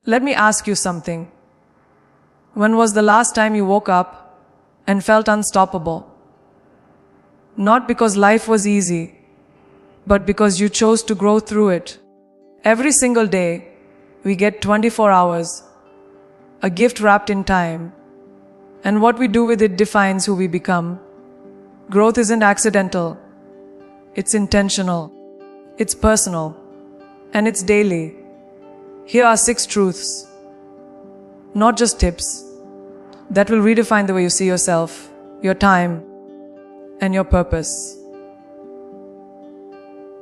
Let me ask you something. When was the last time you woke up and felt unstoppable? Not because life was easy, but because you chose to grow through it. Every single day, we get 24 hours, a gift wrapped in time, and what we do with it defines who we become. Growth isn't accidental. It's intentional. It's personal. And it's daily. Here are 6 truths, not just tips, that will redefine the way you see yourself, your time, and your purpose.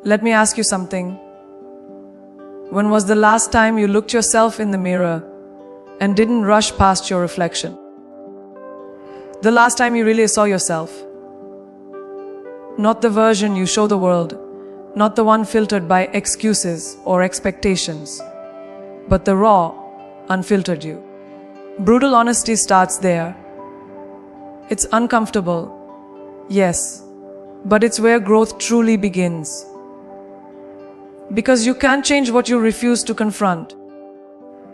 Let me ask you something. When was the last time you looked yourself in the mirror and didn't rush past your reflection? The last time you really saw yourself. Not the version you show the world, not the one filtered by excuses or expectations, but the raw, unfiltered you. Brutal honesty starts there. It's uncomfortable, yes, but it's where growth truly begins. Because you can't change what you refuse to confront.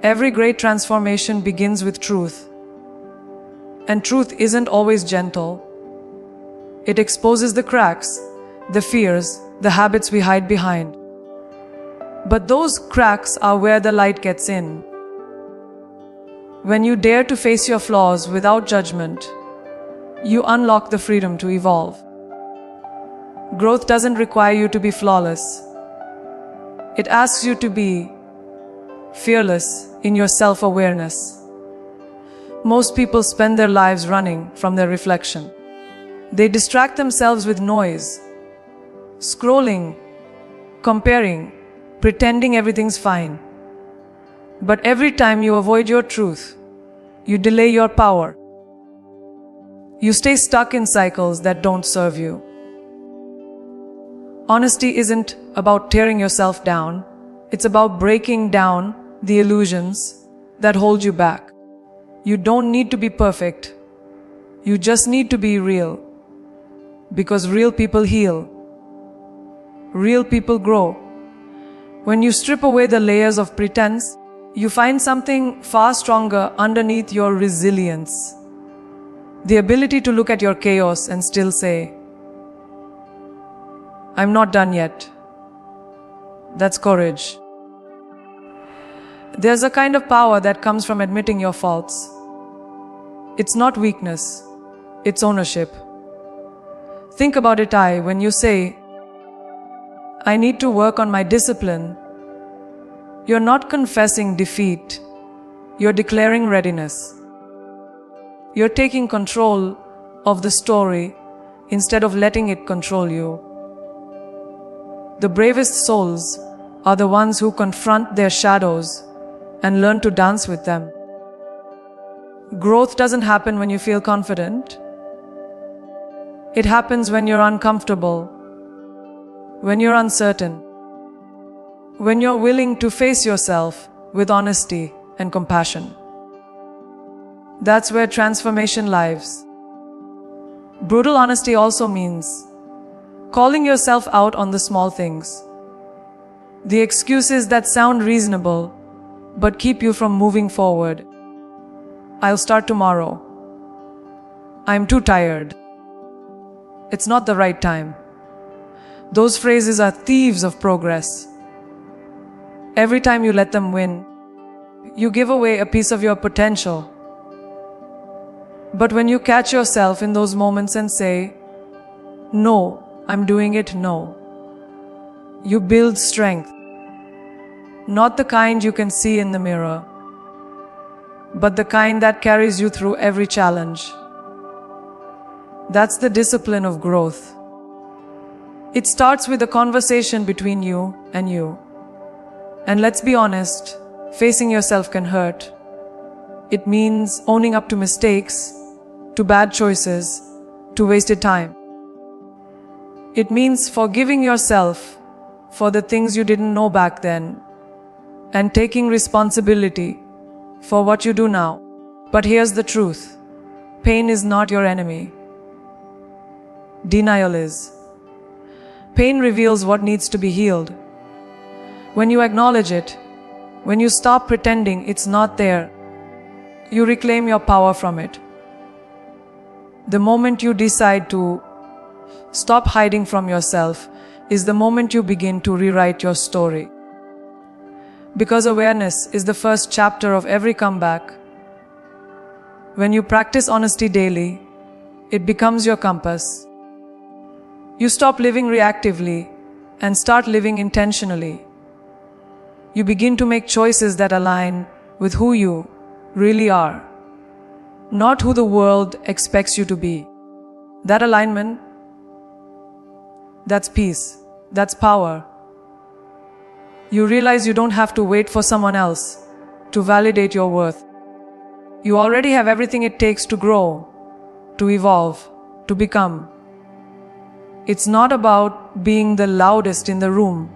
Every great transformation begins with truth. And truth isn't always gentle. It exposes the cracks, the fears, the habits we hide behind. But those cracks are where the light gets in. When you dare to face your flaws without judgment, you unlock the freedom to evolve. Growth doesn't require you to be flawless. It asks you to be fearless in your self-awareness. Most people spend their lives running from their reflection. They distract themselves with noise, scrolling, comparing, pretending everything's fine. But every time you avoid your truth, you delay your power. You stay stuck in cycles that don't serve you. Honesty isn't about tearing yourself down. It's about breaking down the illusions that hold you back. You don't need to be perfect. You just need to be real. Because real people heal. Real people grow. When you strip away the layers of pretense, you find something far stronger underneath your resilience. The ability to look at your chaos and still say, I'm not done yet. That's courage. There's a kind of power that comes from admitting your faults. It's not weakness, it's ownership. Think about it, when you say, I need to work on my discipline, you're not confessing defeat, you're declaring readiness. You're taking control of the story instead of letting it control you. The bravest souls are the ones who confront their shadows and learn to dance with them. Growth doesn't happen when you feel confident. It happens when you're uncomfortable, when you're uncertain, when you're willing to face yourself with honesty and compassion. That's where transformation lives. Brutal honesty also means calling yourself out on the small things. The excuses that sound reasonable but keep you from moving forward. I'll start tomorrow. I'm too tired. It's not the right time. Those phrases are thieves of progress. Every time you let them win, you give away a piece of your potential. But when you catch yourself in those moments and say, no, I'm doing it, no, you build strength. Not the kind you can see in the mirror, but the kind that carries you through every challenge. That's the discipline of growth. It starts with a conversation between you and you. And let's be honest, facing yourself can hurt. It means owning up to mistakes, to bad choices, to wasted time. It means forgiving yourself for the things you didn't know back then and taking responsibility for what you do now. But here's the truth. Pain is not your enemy. Denial is. Pain reveals what needs to be healed. When you acknowledge it, When you stop pretending it's not there, you reclaim your power from it. The moment you decide to stop hiding from yourself is the moment you begin to rewrite your story. Because awareness is the first chapter of every comeback. When you practice honesty daily, it becomes your compass. You stop living reactively and start living intentionally. You begin to make choices that align with who you really are, not who the world expects you to be. That alignment, that's peace, that's power. You realize you don't have to wait for someone else to validate your worth. You already have everything it takes to grow, to evolve, to become. It's not about being the loudest in the room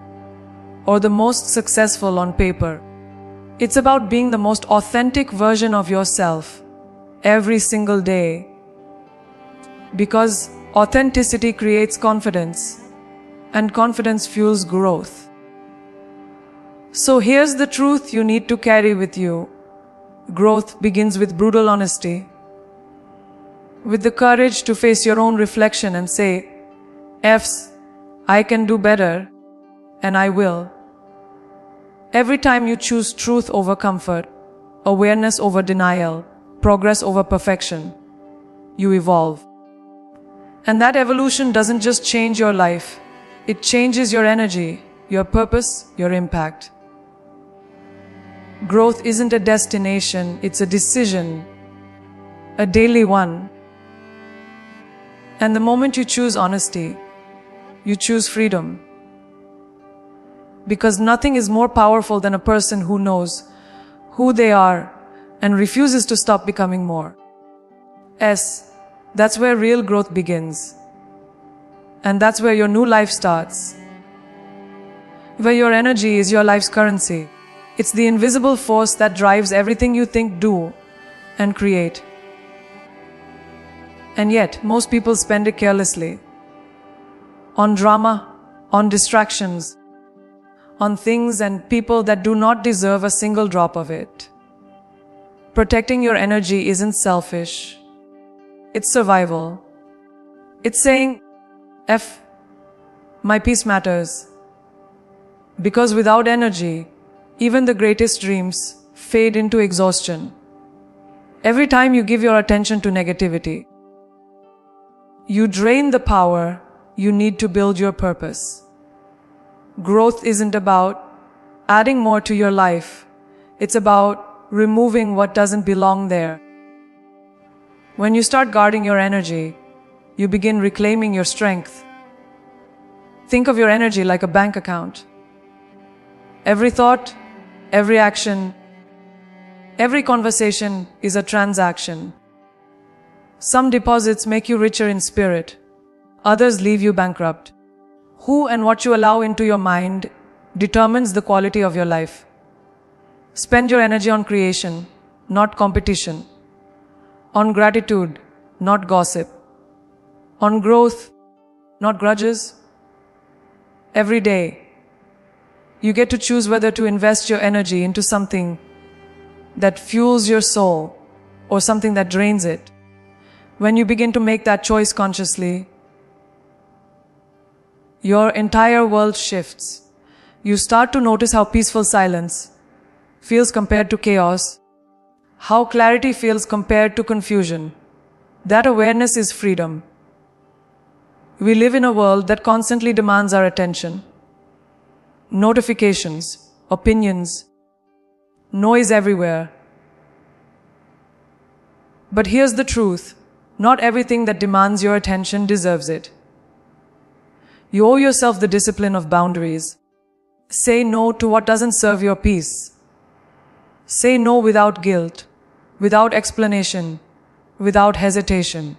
or the most successful on paper. It's about being the most authentic version of yourself every single day. Because authenticity creates confidence, and confidence fuels growth. So here's the truth you need to carry with you. Growth begins with brutal honesty, with the courage to face your own reflection and say, F's, I can do better, and I will. Every time you choose truth over comfort, awareness over denial, progress over perfection, you evolve. And that evolution doesn't just change your life, it changes your energy, your purpose, your impact. Growth isn't a destination, it's a decision, a daily one. And the moment you choose honesty, you choose freedom. Because nothing is more powerful than a person who knows who they are and refuses to stop becoming more. That's where real growth begins. And that's where your new life starts. Where your energy is your life's currency. It's the invisible force that drives everything you think, do, and create. And yet, most people spend it carelessly. On drama, on distractions, on things and people that do not deserve a single drop of it. Protecting your energy isn't selfish. It's survival. It's saying, my peace matters. Because without energy, even the greatest dreams fade into exhaustion. Every time you give your attention to negativity, you drain the power you need to build your purpose. Growth isn't about adding more to your life. It's about removing what doesn't belong there. When you start guarding your energy, you begin reclaiming your strength. Think of your energy like a bank account. Every thought, every action, every conversation is a transaction. Some deposits make you richer in spirit. Others leave you bankrupt. Who and what you allow into your mind determines the quality of your life. Spend your energy on creation, not competition. On gratitude, not gossip. On growth, not grudges. Every day, you get to choose whether to invest your energy into something that fuels your soul or something that drains it. When you begin to make that choice consciously, your entire world shifts. You start to notice how peaceful silence feels compared to chaos, how clarity feels compared to confusion. That awareness is freedom. We live in a world that constantly demands our attention. Notifications, opinions, noise everywhere. But here's the truth. Not everything that demands your attention deserves it. You owe yourself the discipline of boundaries. Say no to what doesn't serve your peace. Say no without guilt, without explanation, without hesitation.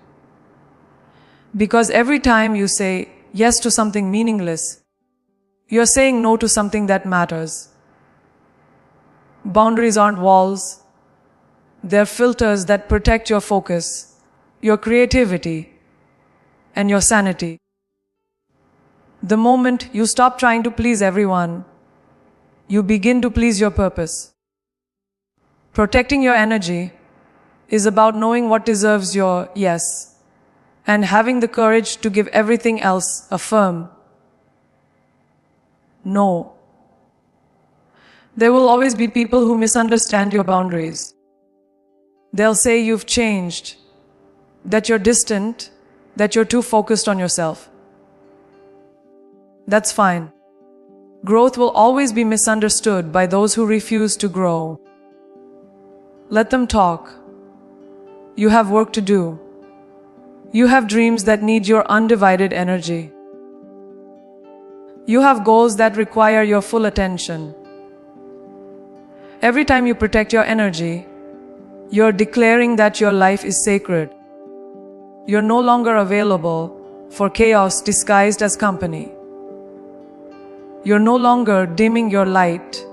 Because every time you say yes to something meaningless, you're saying no to something that matters. Boundaries aren't walls. They're filters that protect your focus, your creativity, and your sanity. The moment you stop trying to please everyone, you begin to please your purpose. Protecting your energy is about knowing what deserves your yes and having the courage to give everything else a firm no. There will always be people who misunderstand your boundaries. They'll say you've changed, that you're distant, that you're too focused on yourself. That's fine. Growth will always be misunderstood by those who refuse to grow. Let them talk. You have work to do. You have dreams that need your undivided energy. You have goals that require your full attention. Every time you protect your energy, you're declaring that your life is sacred. You're no longer available for chaos disguised as company. You're no longer dimming your light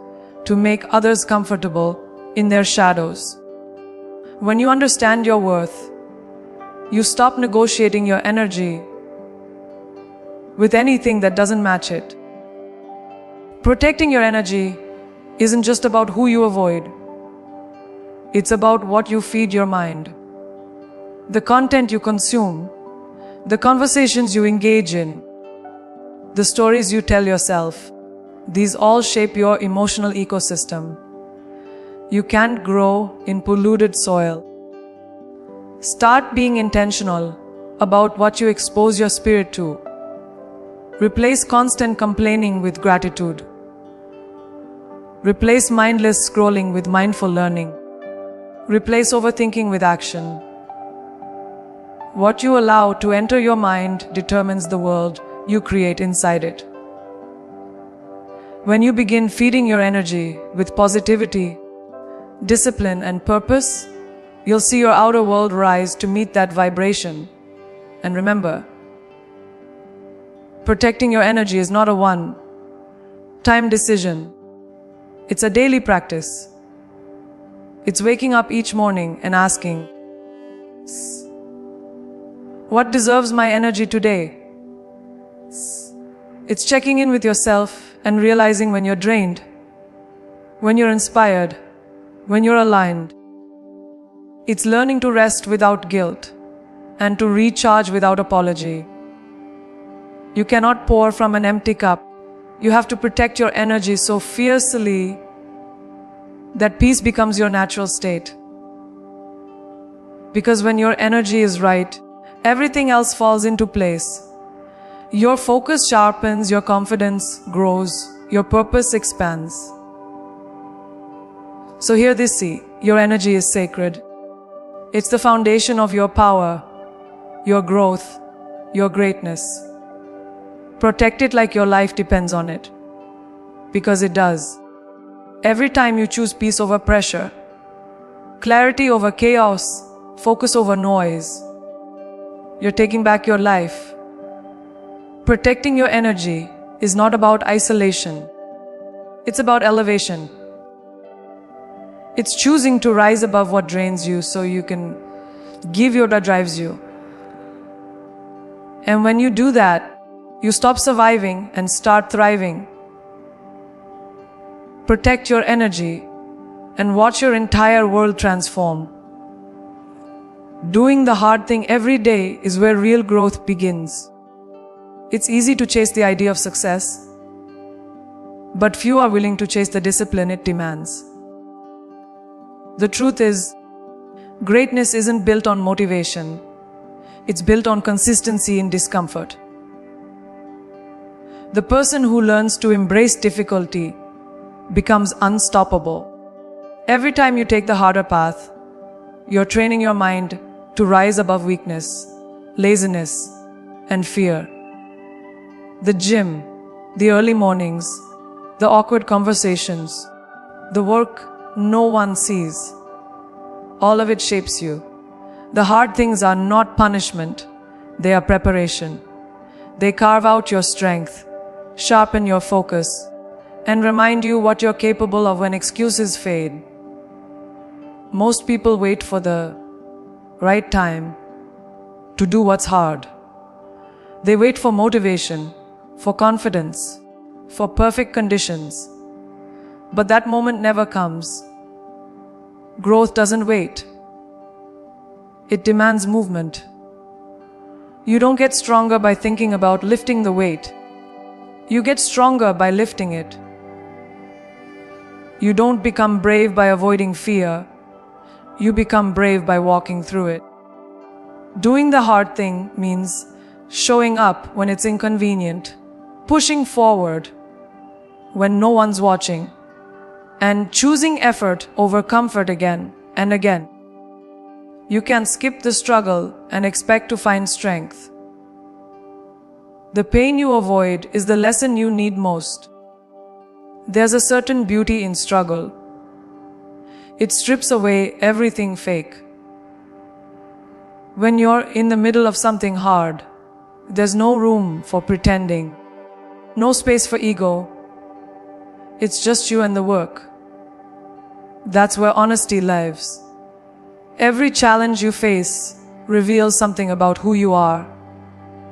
to make others comfortable in their shadows. When you understand your worth, you stop negotiating your energy with anything that doesn't match it. Protecting your energy isn't just about who you avoid. It's about what you feed your mind. The content you consume, the conversations you engage in, the stories you tell yourself, these all shape your emotional ecosystem. You can't grow in polluted soil. Start being intentional about what you expose your spirit to. Replace constant complaining with gratitude. Replace mindless scrolling with mindful learning. Replace overthinking with action. What you allow to enter your mind determines the world you create inside it. When you begin feeding your energy with positivity, discipline, and purpose, you'll see your outer world rise to meet that vibration. And remember, protecting your energy is not a one-time decision. It's a daily practice. It's waking up each morning and asking, what deserves my energy today? It's checking in with yourself and realizing when you're drained, when you're inspired, when you're aligned. It's learning to rest without guilt and to recharge without apology. You cannot pour from an empty cup. You have to protect your energy so fiercely that peace becomes your natural state. Because when your energy is right, everything else falls into place. Your focus sharpens, your confidence grows, your purpose expands. So hear this, see, your energy is sacred. It's the foundation of your power, your growth, your greatness. Protect it like your life depends on it. Because it does. Every time you choose peace over pressure, clarity over chaos, focus over noise, you're taking back your life. Protecting your energy is not about isolation. It's about elevation. It's choosing to rise above what drains you so you can give what drives you. And when you do that, you stop surviving and start thriving. Protect your energy and watch your entire world transform. Doing the hard thing every day is where real growth begins. It's easy to chase the idea of success, but few are willing to chase the discipline it demands. The truth is, greatness isn't built on motivation. It's built on consistency in discomfort. The person who learns to embrace difficulty becomes unstoppable. Every time you take the harder path, you're training your mind to rise above weakness, laziness, and fear. The gym, the early mornings, the awkward conversations, the work no one sees, all of it shapes you. The hard things are not punishment, they are preparation. They carve out your strength, sharpen your focus, and remind you what you're capable of when excuses fade. Most people wait for the right time to do what's hard. They wait for motivation, for confidence, for perfect conditions. But that moment never comes. Growth doesn't wait. It demands movement. You don't get stronger by thinking about lifting the weight. You get stronger by lifting it. You don't become brave by avoiding fear. You become brave by walking through it. Doing the hard thing means showing up when it's inconvenient, pushing forward when no one's watching, and choosing effort over comfort again and again. You can skip the struggle and expect to find strength. The pain you avoid is the lesson you need most. There's a certain beauty in struggle. It strips away everything fake. When you're in the middle of something hard, there's no room for pretending, no space for ego. It's just you and the work. That's where honesty lives. Every challenge you face reveals something about who you are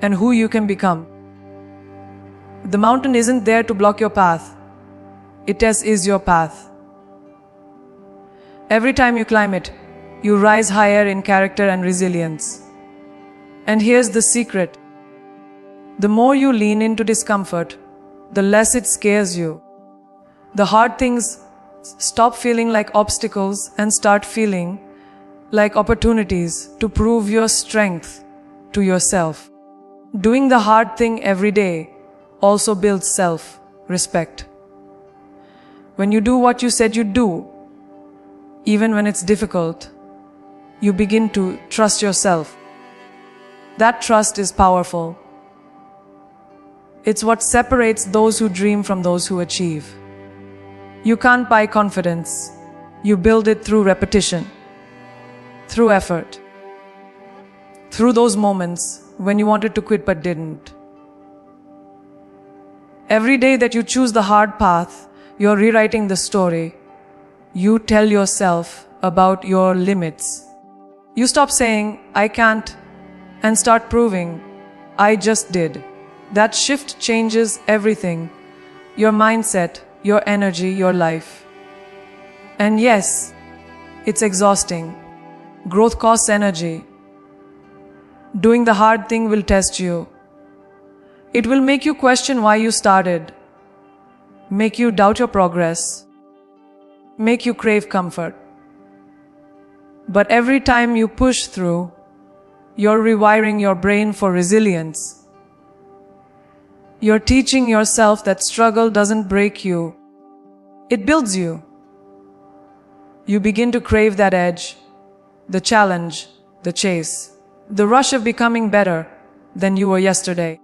and who you can become. The mountain isn't there to block your path. It is your path. Every time you climb it, you rise higher in character and resilience. And here's the secret. The more you lean into discomfort, the less it scares you. The hard things stop feeling like obstacles and start feeling like opportunities to prove your strength to yourself. Doing the hard thing every day also builds self-respect. When you do what you said you'd do, even when it's difficult, you begin to trust yourself. That trust is powerful. It's what separates those who dream from those who achieve. You can't buy confidence. You build it through repetition, through effort, through those moments when you wanted to quit but didn't. Every day that you choose the hard path, you're rewriting the story. You tell yourself about your limits. You stop saying, I can't, and start proving, I just did. That shift changes everything. Your mindset, your energy, your life. And yes, it's exhausting. Growth costs energy. Doing the hard thing will test you. It will make you question why you started, make you doubt your progress, make you crave comfort. But every time you push through, you're rewiring your brain for resilience. You're teaching yourself that struggle doesn't break you, it builds you. You begin to crave that edge, the challenge, the chase, the rush of becoming better than you were yesterday.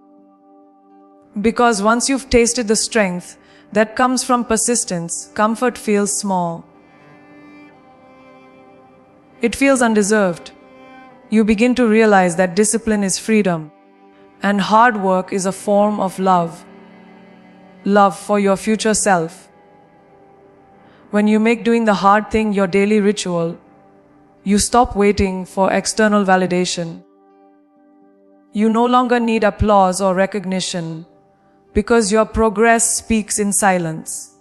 Because once you've tasted the strength that comes from persistence, comfort feels small. It feels undeserved. You begin to realize that discipline is freedom, and hard work is a form of love. Love for your future self. When you make doing the hard thing your daily ritual, you stop waiting for external validation. You no longer need applause or recognition because your progress speaks in silence.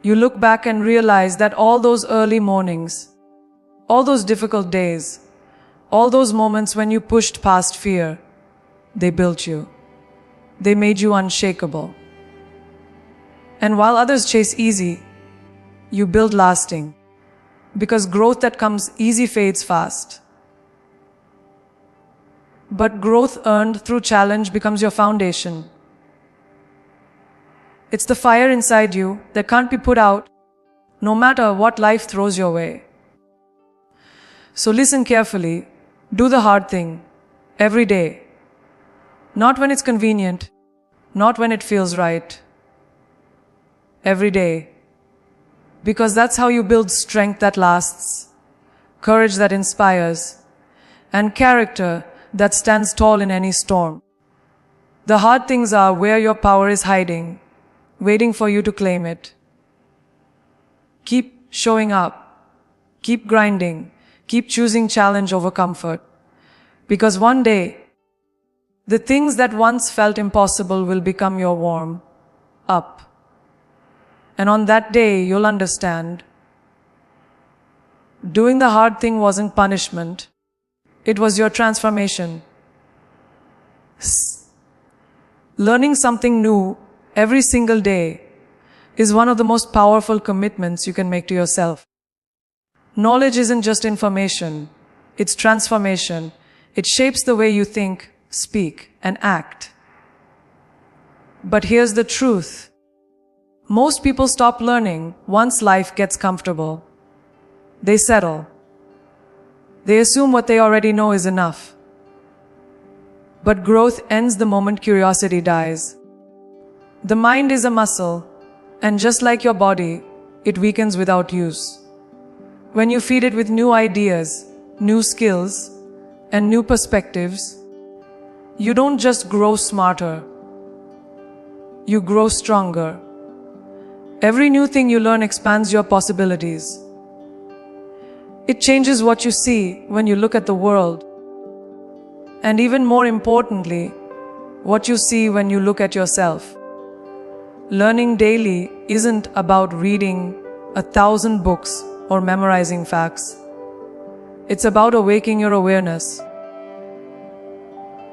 You look back and realize that all those early mornings, all those difficult days, all those moments when you pushed past fear, they built you. They made you unshakable. And while others chase easy, you build lasting. Because growth that comes easy fades fast. But growth earned through challenge becomes your foundation. It's the fire inside you that can't be put out, no matter what life throws your way. So listen carefully, do the hard thing, every day. Not when it's convenient, not when it feels right. Every day. Because that's how you build strength that lasts, courage that inspires, and character that stands tall in any storm. The hard things are where your power is hiding, waiting for you to claim it. Keep showing up, keep grinding, keep choosing challenge over comfort. Because one day, the things that once felt impossible will become your warm up. And on that day, you'll understand. Doing the hard thing wasn't punishment. It was your transformation. Learning something new every single day is one of the most powerful commitments you can make to yourself. Knowledge isn't just information, it's transformation. It shapes the way you think, speak, and act. But here's the truth. Most people stop learning once life gets comfortable. They settle. They assume what they already know is enough. But growth ends the moment curiosity dies. The mind is a muscle, and just like your body, it weakens without use. When you feed it with new ideas, new skills, and new perspectives, you don't just grow smarter, you grow stronger. Every new thing you learn expands your possibilities. It changes what you see when you look at the world. And even more importantly, what you see when you look at yourself. Learning daily isn't about reading 1,000 books or memorizing facts. It's about awakening your awareness.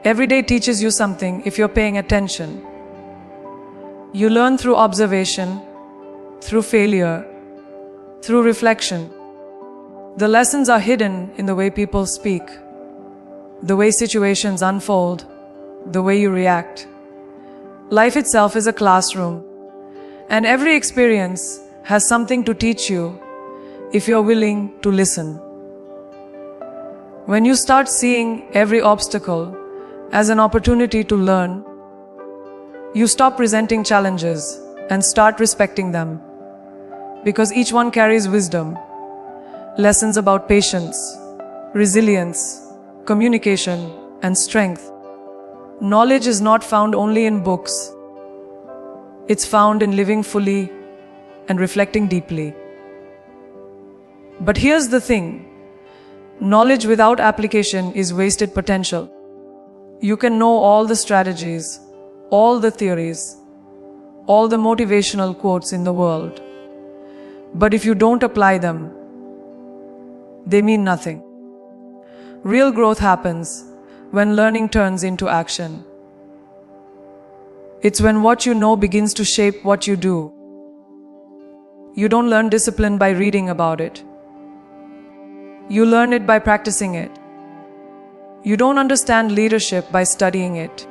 Every day teaches you something if you're paying attention. You learn through observation, through failure, through reflection. The lessons are hidden in the way people speak, the way situations unfold, the way you react. Life itself is a classroom, and every experience has something to teach you if you're willing to listen. When you start seeing every obstacle as an opportunity to learn, you stop resenting challenges and start respecting them, because each one carries wisdom, lessons about patience, resilience, communication, and strength. Knowledge is not found only in books. It's found in living fully and reflecting deeply. But here's the thing. Knowledge without application is wasted potential. You can know all the strategies, all the theories, all the motivational quotes in the world. But if you don't apply them, they mean nothing. Real growth happens when learning turns into action. It's when what you know begins to shape what you do. You don't learn discipline by reading about it. You learn it by practicing it. You don't understand leadership by studying it.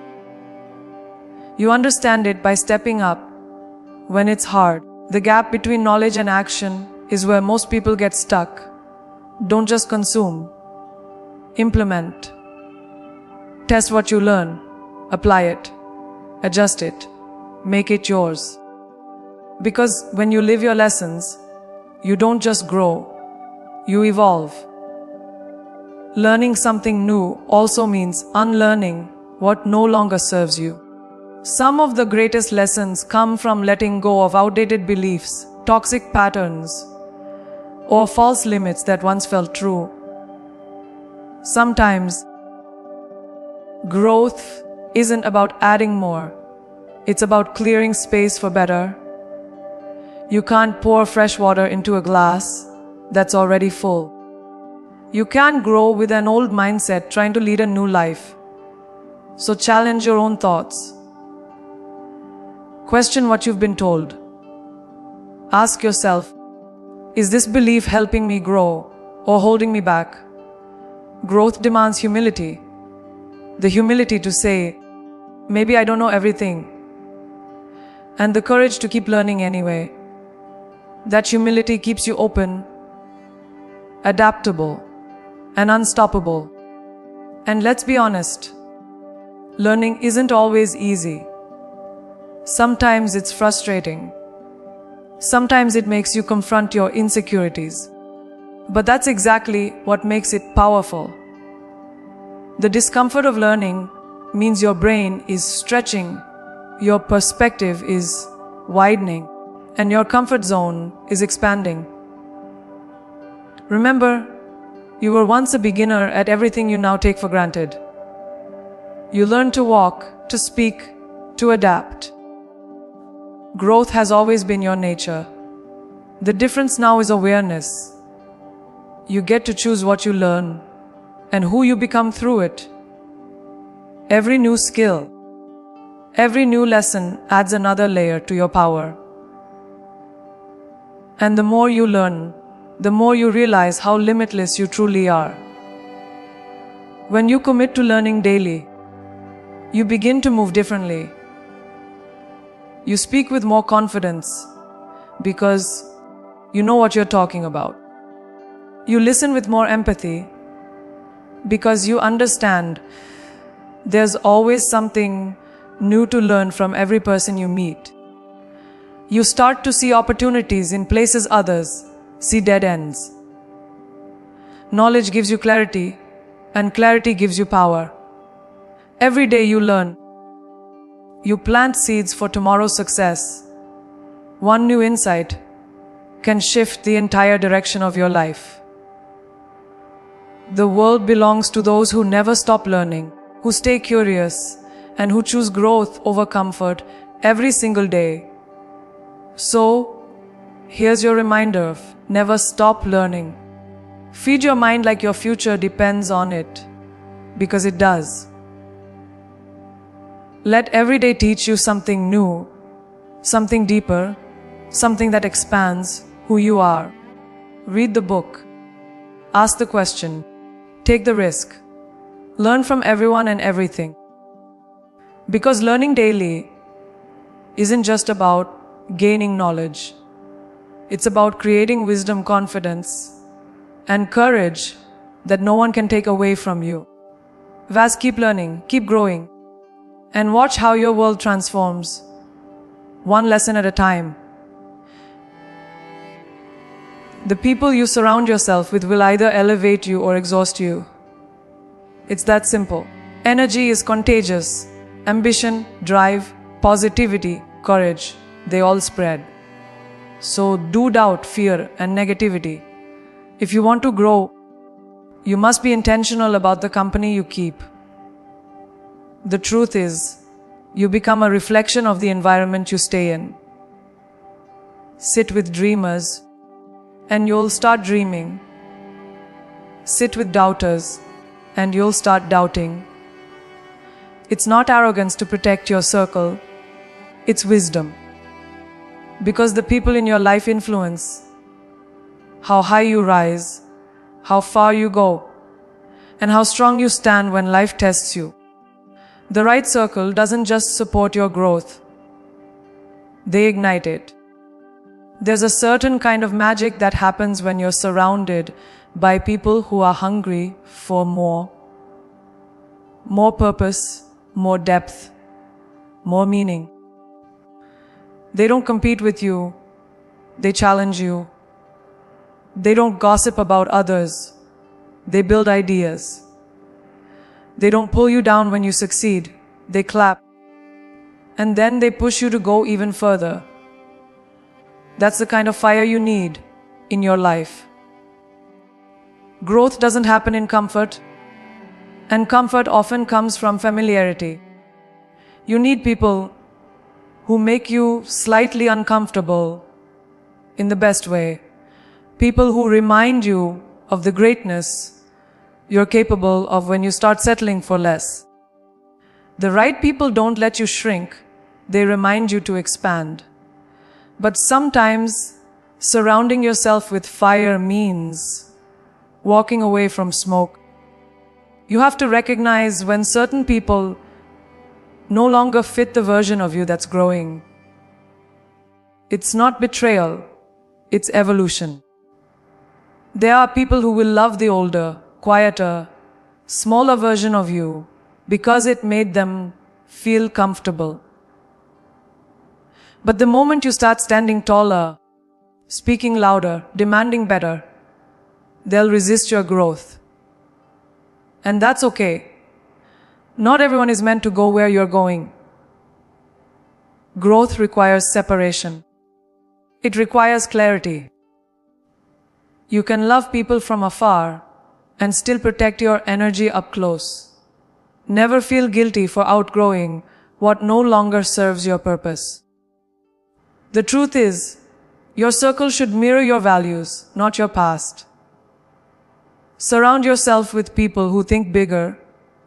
You understand it by stepping up when it's hard. The gap between knowledge and action is where most people get stuck. Don't just consume. Implement. Test what you learn. Apply it. Adjust it. Make it yours. Because when you live your lessons, you don't just grow, you evolve. Learning something new also means unlearning what no longer serves you. Some of the greatest lessons come from letting go of outdated beliefs, toxic patterns, or false limits that once felt true. Sometimes, growth isn't about adding more. It's about clearing space for better. You can't pour fresh water into a glass that's already full. You can't grow with an old mindset trying to lead a new life. So challenge your own thoughts. Question what you've been told. Ask yourself, is this belief helping me grow or holding me back? Growth demands humility. The humility to say, maybe I don't know everything. And the courage to keep learning anyway. That humility keeps you open, adaptable, and unstoppable. And let's be honest, learning isn't always easy. Sometimes it's frustrating. Sometimes it makes you confront your insecurities. But that's exactly what makes it powerful. The discomfort of learning means your brain is stretching, your perspective is widening, and your comfort zone is expanding. Remember, you were once a beginner at everything you now take for granted. You learned to walk, to speak, to adapt. Growth has always been your nature. The difference now is awareness. You get to choose what you learn and who you become through it. Every new skill, every new lesson adds another layer to your power. And the more you learn, the more you realize how limitless you truly are. When you commit to learning daily, you begin to move differently. You speak with more confidence because you know what you're talking about. You listen with more empathy because you understand there's always something new to learn from every person you meet. You start to see opportunities in places others see dead ends. Knowledge gives you clarity, and clarity gives you power. Every day you learn. You plant seeds for tomorrow's success. One new insight can shift the entire direction of your life. The world belongs to those who never stop learning, who stay curious, and who choose growth over comfort every single day. So, here's your reminder of never stop learning. Feed your mind like your future depends on it, because it does. Let every day teach you something new, something deeper, something that expands who you are. Read the book. Ask the question. Take the risk. Learn from everyone and everything. Because learning daily isn't just about gaining knowledge. It's about creating wisdom, confidence, and courage that no one can take away from you. Vaz, keep learning, keep growing, and watch how your world transforms, one lesson at a time. The people you surround yourself with will either elevate you or exhaust you. It's that simple. Energy is contagious. Ambition, drive, positivity, courage, they all spread. So do doubt, fear, and negativity. If you want to grow, you must be intentional about the company you keep. The truth is, you become a reflection of the environment you stay in. Sit with dreamers, and you'll start dreaming. Sit with doubters, and you'll start doubting. It's not arrogance to protect your circle, it's wisdom. Because the people in your life influence how high you rise, how far you go, and how strong you stand when life tests you. The right circle doesn't just support your growth, they ignite it. There's a certain kind of magic that happens when you're surrounded by people who are hungry for more purpose, more depth, more meaning. They don't compete with you, they challenge you. They don't gossip about others, they build ideas. They don't pull you down when you succeed, they clap. And then they push you to go even further. That's the kind of fire you need in your life. Growth doesn't happen in comfort, and comfort often comes from familiarity. You need people who make you slightly uncomfortable in the best way. People who remind you of the greatness you're capable of when you start settling for less. The right people don't let you shrink, they remind you to expand. But sometimes surrounding yourself with fire means walking away from smoke. You have to recognize when certain people no longer fit the version of you that's growing. It's not betrayal, it's evolution. There are people who will love the older, quieter, smaller version of you because it made them feel comfortable. But the moment you start standing taller, speaking louder, demanding better, they'll resist your growth. And that's okay. Not everyone is meant to go where you're going. Growth requires separation. It requires clarity. You can love people from afar and still protect your energy up close. Never feel guilty for outgrowing what no longer serves your purpose. The truth is, your circle should mirror your values, not your past. Surround yourself with people who think bigger,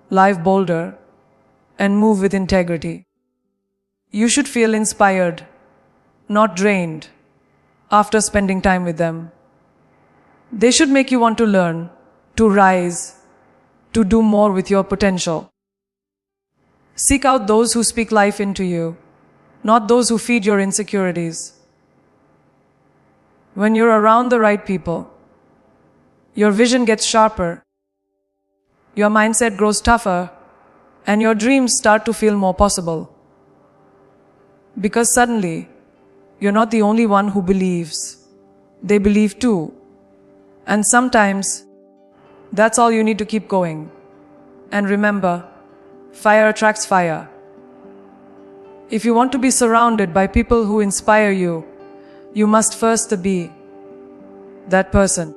live bolder, and move with integrity. You should feel inspired, not drained, after spending time with them. They should make you want to learn, to rise, to do more with your potential. Seek out those who speak life into you, not those who feed your insecurities. When you're around the right people, your vision gets sharper, your mindset grows tougher, and your dreams start to feel more possible. Because suddenly, you're not the only one who believes. They believe too. And sometimes, that's all you need to keep going. And remember, fire attracts fire. If you want to be surrounded by people who inspire you, you must first be that person.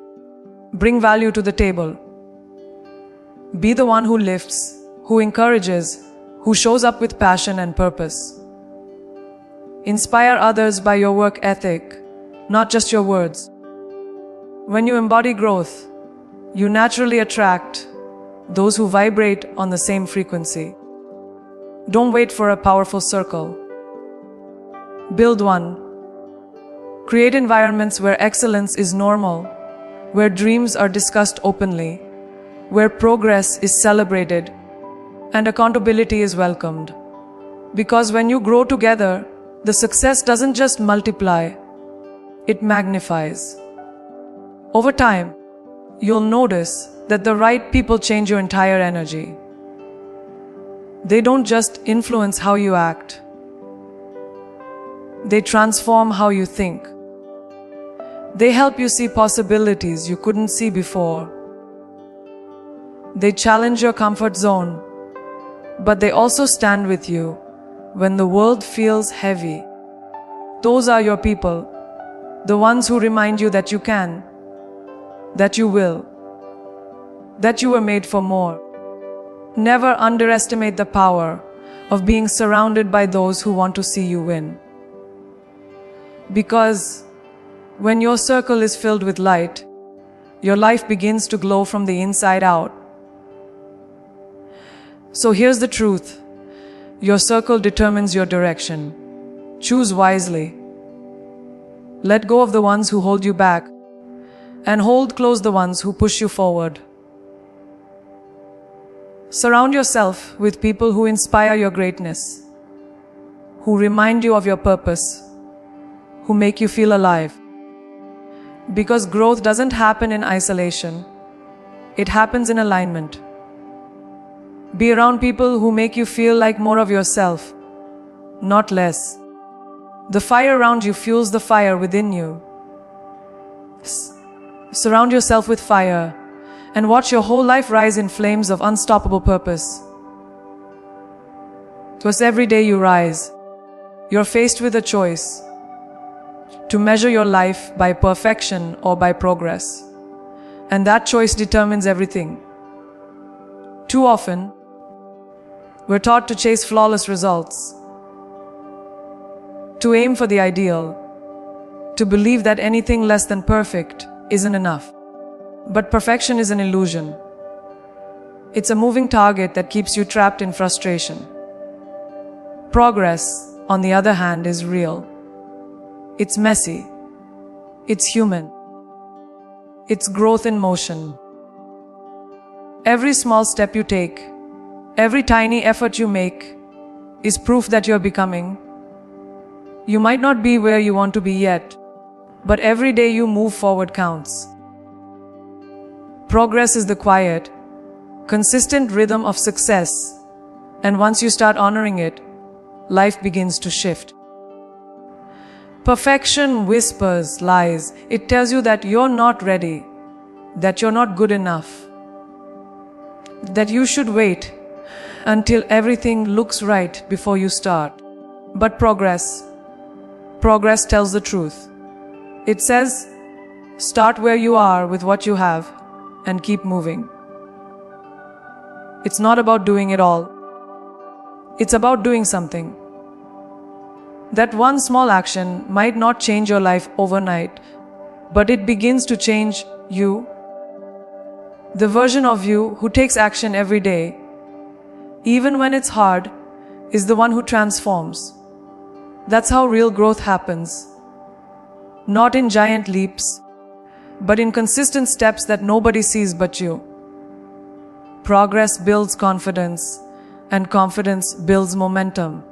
Bring value to the table. Be the one who lifts, who encourages, who shows up with passion and purpose. Inspire others by your work ethic, not just your words. When you embody growth, you naturally attract those who vibrate on the same frequency. Don't wait for a powerful circle. Build one. Create environments where excellence is normal, where dreams are discussed openly, where progress is celebrated, and accountability is welcomed. Because when you grow together, the success doesn't just multiply, it magnifies. Over time, you'll notice that the right people change your entire energy. They don't just influence how you act. They transform how you think. They help you see possibilities you couldn't see before. They challenge your comfort zone, but they also stand with you when the world feels heavy. Those are your people, the ones who remind you that you can, that you will, that you were made for more. Never underestimate the power of being surrounded by those who want to see you win. Because when your circle is filled with light, your life begins to glow from the inside out. So here's the truth. Your circle determines your direction. Choose wisely. Let go of the ones who hold you back, and hold close the ones who push you forward. Surround yourself with people who inspire your greatness, who remind you of your purpose, who make you feel alive. Because growth doesn't happen in isolation, it happens in alignment. Be around people who make you feel like more of yourself, not less. The fire around you fuels the fire within you. Surround yourself with fire and watch your whole life rise in flames of unstoppable purpose. Because every day you rise, you're faced with a choice to measure your life by perfection or by progress. And that choice determines everything. Too often, we're taught to chase flawless results, to aim for the ideal, to believe that anything less than perfect isn't enough. But perfection is an illusion. It's a moving target that keeps you trapped in frustration. Progress, on the other hand, is real. It's messy. It's human. It's growth in motion. Every small step you take, every tiny effort you make, is proof that you're becoming. You might not be where you want to be yet, but every day you move forward counts. Progress is the quiet, consistent rhythm of success, and once you start honoring it, life begins to shift. Perfection whispers lies. It tells you that you're not ready, that you're not good enough, that you should wait until everything looks right before you start. But progress tells the truth. It says, start where you are with what you have and keep moving. It's not about doing it all. It's about doing something. That one small action might not change your life overnight, but it begins to change you. The version of you who takes action every day, even when it's hard, is the one who transforms. That's how real growth happens. Not in giant leaps, but in consistent steps that nobody sees but you. Progress builds confidence, and confidence builds momentum.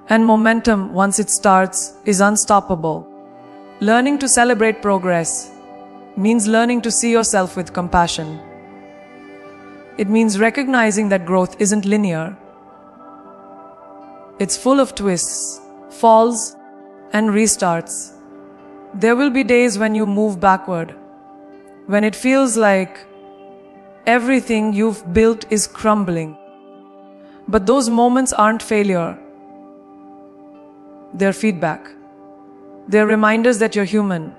And momentum, once it starts, is unstoppable. Learning to celebrate progress means learning to see yourself with compassion. It means recognizing that growth isn't linear. It's full of twists, falls, and restarts. There will be days when you move backward, when it feels like everything you've built is crumbling. But those moments aren't failure. They're feedback. They're reminders that you're human,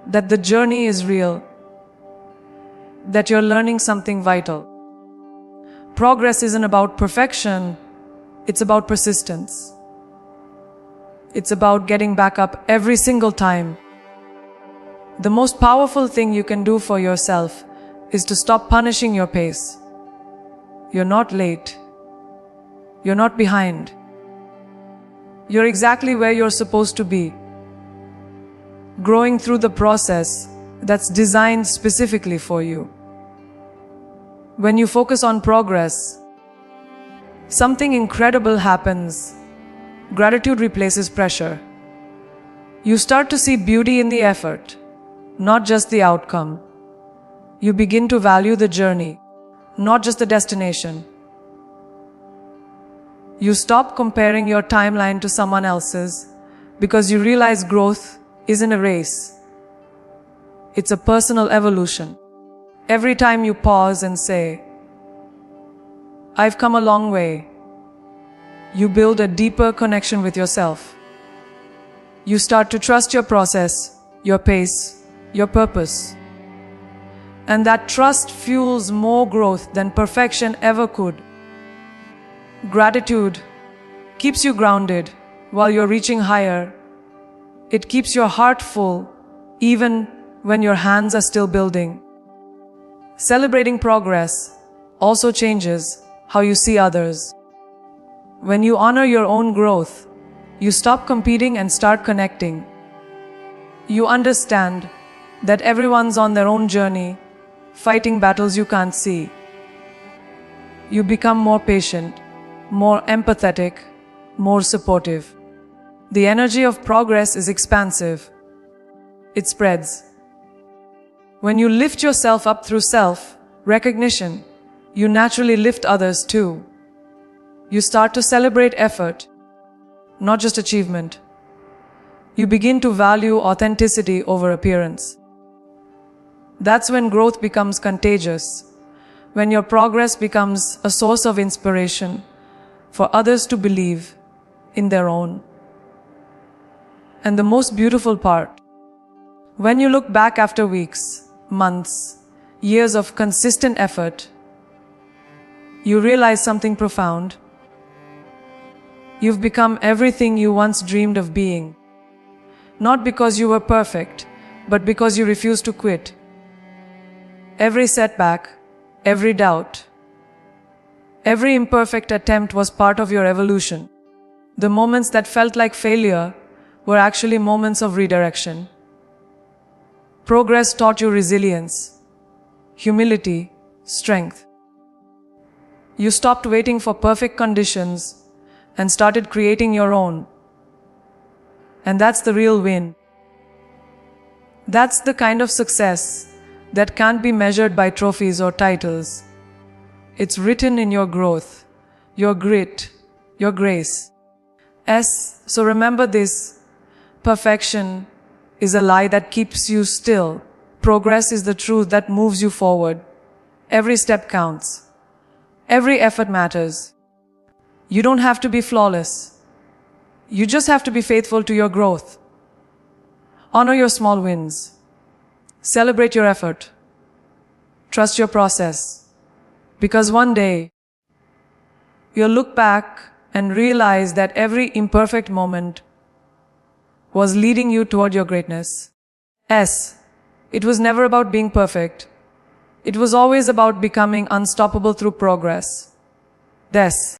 that the journey is real, that you're learning something vital. Progress isn't about perfection, it's about persistence. It's about getting back up every single time. The most powerful thing you can do for yourself is to stop punishing your pace. You're not late. You're not behind. You're exactly where you're supposed to be, growing through the process that's designed specifically for you. When you focus on progress, something incredible happens. Gratitude replaces pressure. You start to see beauty in the effort, not just the outcome. You begin to value the journey, not just the destination. You stop comparing your timeline to someone else's because you realize growth isn't a race. It's a personal evolution. Every time you pause and say, "I've come a long way," you build a deeper connection with yourself. You start to trust your process, your pace, your purpose. And that trust fuels more growth than perfection ever could. Gratitude keeps you grounded while you're reaching higher. It keeps your heart full even when your hands are still building. Celebrating progress also changes how you see others. When you honor your own growth, you stop competing and start connecting. You understand that everyone's on their own journey, fighting battles you can't see. You become more patient, more empathetic, more supportive. The energy of progress is expansive. It spreads. When you lift yourself up through self-recognition, you naturally lift others too. You start to celebrate effort, not just achievement. You begin to value authenticity over appearance. That's when growth becomes contagious, when your progress becomes a source of inspiration for others to believe in their own. And the most beautiful part, when you look back after weeks, months, years of consistent effort, you realize something profound. You've become everything you once dreamed of being. Not because you were perfect, but because you refused to quit. Every setback, every doubt, every imperfect attempt was part of your evolution. The moments that felt like failure were actually moments of redirection. Progress taught you resilience, humility, strength. You stopped waiting for perfect conditions and started creating your own. And that's the real win. That's the kind of success that can't be measured by trophies or titles. It's written in your growth, your grit, your grace. So remember this: perfection is a lie that keeps you still. Progress is the truth that moves you forward. Every step counts. Every effort matters. You don't have to be flawless. You just have to be faithful to your growth. Honor your small wins. Celebrate your effort. Trust your process. Because one day, you'll look back and realize that every imperfect moment was leading you toward your greatness. S. It was never about being perfect. It was always about becoming unstoppable through progress. Des.